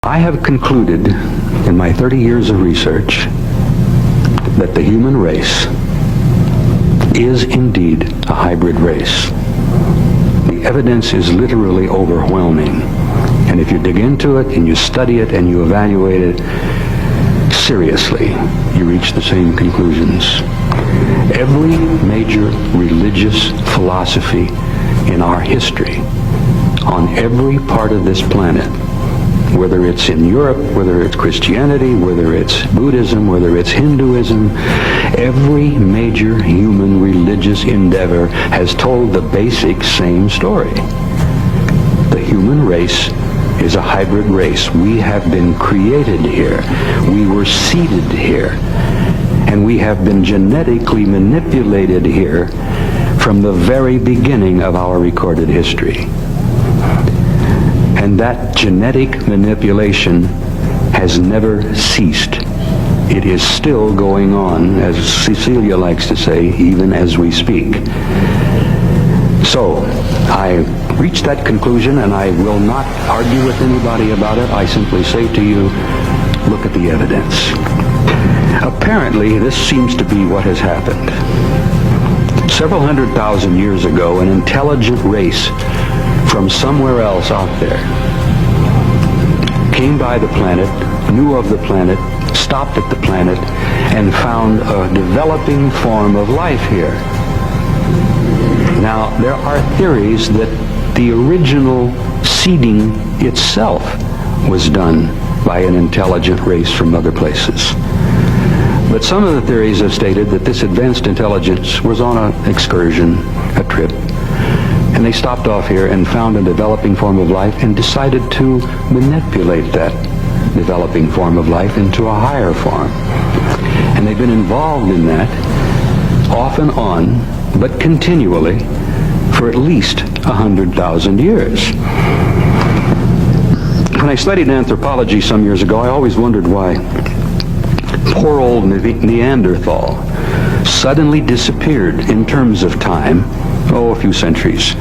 I have concluded in my 30 years of research that the human race is indeed a hybrid race. The evidence is literally overwhelming. And if you dig into it and you study it and you evaluate it seriously, you reach the same conclusions. Every major religious philosophy in our history, on every part of this planet, whether it's in Europe, whether it's Christianity, whether it's Buddhism, whether it's Hinduism, every major human religious endeavor has told the basic same story. The human race is a hybrid race. We have been created here. We were seeded here. And we have been genetically manipulated here from the very beginning of our recorded history. And that genetic manipulation has never ceased. It is still going on, as Cecilia likes to say, even as we speak. So, I reached that conclusion, and I will not argue with anybody about it. I simply say to you, look at the evidence. Apparently, this seems to be what has happened. Several 100,000 years ago, an intelligent race from somewhere else out there came by the planet, knew of the planet, stopped at the planet, and found a developing form of life here. Now, there are theories that the original seeding itself was done by an intelligent race from other places. But some of the theories have stated that this advanced intelligence was on an excursion, a trip, and they stopped off here and found a developing form of life and decided to manipulate that developing form of life into a higher form. And they've been involved in that off and on, but continually, for at least 100,000 years. When I studied anthropology some years ago, I always wondered why poor old Neanderthal suddenly disappeared in terms of time, a few centuries.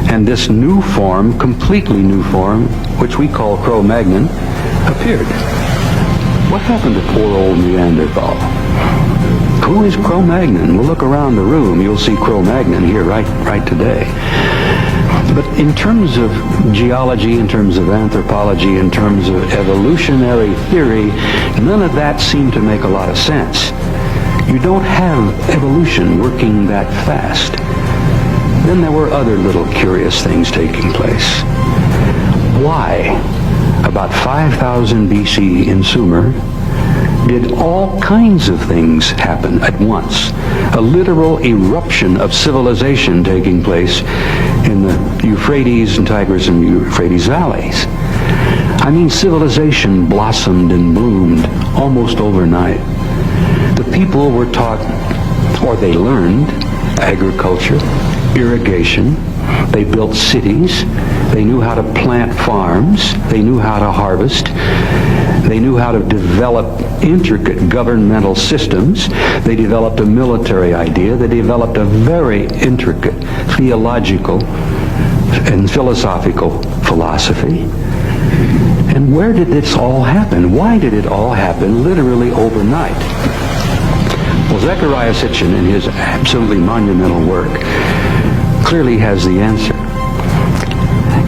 And this new form, completely new form, which we call Cro-Magnon, appeared. What happened to poor old Neanderthal? Who is Cro-Magnon? Well, look around the room. You'll see Cro-Magnon here right today. But in terms of geology, in terms of anthropology, in terms of evolutionary theory, none of that seemed to make a lot of sense. You don't have evolution working that fast. Then there were other little curious things taking place. Why, about 5,000 BC in Sumer, did all kinds of things happen at once? A literal eruption of civilization taking place in the Euphrates and Tigris and Euphrates valleys. I mean, civilization blossomed and bloomed almost overnight. The people were taught, or they learned, agriculture, irrigation. They built cities. They knew how to plant farms. They knew how to harvest. They knew how to develop intricate governmental systems. They developed a military idea. They developed a very intricate theological and philosophical philosophy. And where did this all happen? Why did it all happen literally overnight? Well, Zecharia Sitchin, in his absolutely monumental work, clearly has the answer.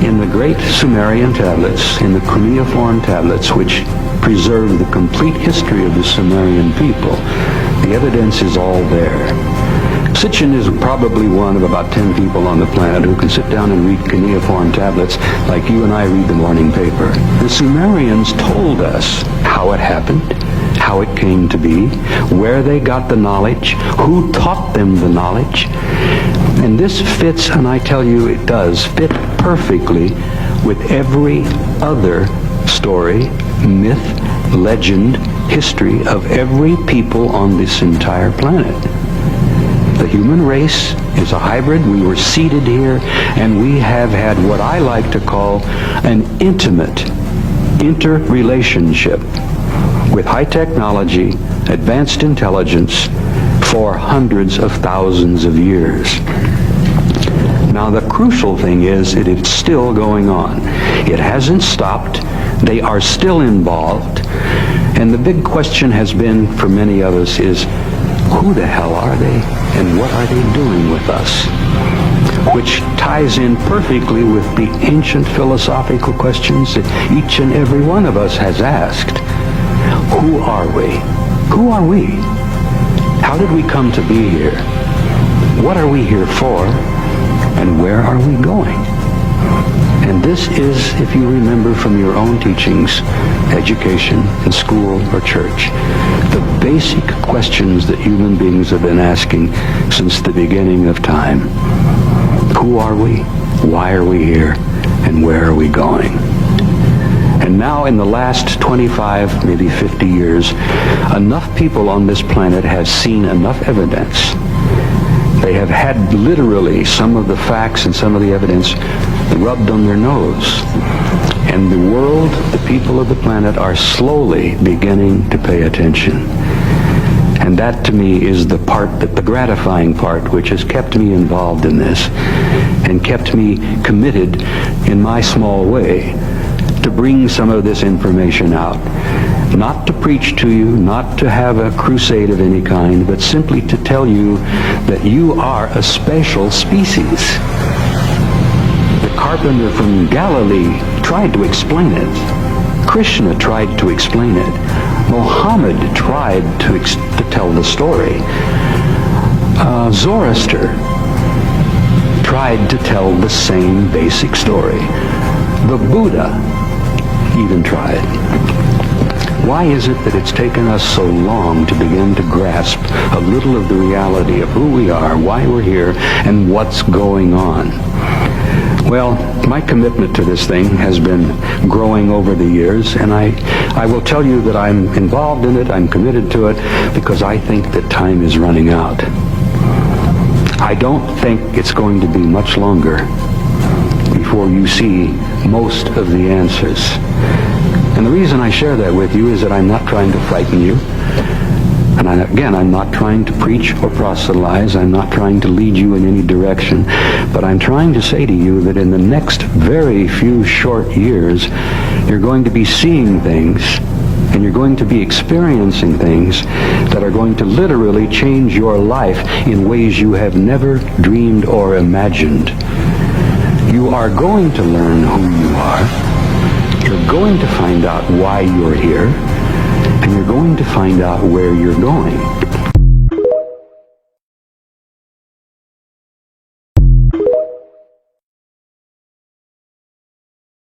In the great Sumerian tablets, in the cuneiform tablets, which preserve the complete history of the Sumerian people, the evidence is all there. Sitchin is probably one of about 10 people on the planet who can sit down and read cuneiform tablets like you and I read the morning paper. The Sumerians told us how it happened, how it came to be, where they got the knowledge, who taught them the knowledge. And this fits, and I tell you it does, fit perfectly with every other story, myth, legend, history of every people on this entire planet. The human race is a hybrid. We were seeded here, and we have had what I like to call an intimate interrelationship with high technology, advanced intelligence for hundreds of thousands of years. Now, the crucial thing is that it's still going on. It hasn't stopped. They are still involved. And the big question has been for many of us is, who the hell are they and what are they doing with us? Which ties in perfectly with the ancient philosophical questions that each and every one of us has asked. Who are we? Who are we? How did we come to be here? What are we here for? And where are we going? And this is, if you remember from your own teachings, education, in school or church, the basic questions that human beings have been asking since the beginning of time. Who are we? Why are we here? And where are we going? And now in the last 25, maybe 50 years, enough people on this planet have seen enough evidence. They have had literally some of the facts and some of the evidence rubbed on their nose. And the world, the people of the planet, are slowly beginning to pay attention. And that to me is the part, the gratifying part, which has kept me involved in this and kept me committed in my small way to bring some of this information out. Not to preach to you, not to have a crusade of any kind, but simply to tell you that you are a special species. The carpenter from Galilee tried to explain it. Krishna tried to explain it. Mohammed tried to tell the story. Zoroaster tried to tell the same basic story. The Buddha even tried. Why is it that it's taken us so long to begin to grasp a little of the reality of who we are, why we're here, and what's going on? Well, my commitment to this thing has been growing over the years, and I will tell you that I'm involved in it, I'm committed to it, because I think that time is running out. I don't think it's going to be much longer before you see most of the answers. And the reason I share that with you is that I'm not trying to frighten you. And again, I'm not trying to preach or proselytize. I'm not trying to lead you in any direction. But I'm trying to say to you that in the next very few short years, you're going to be seeing things and you're going to be experiencing things that are going to literally change your life in ways you have never dreamed or imagined. You are going to learn who you are. You're going to find out why you're here, and you're going to find out where you're going.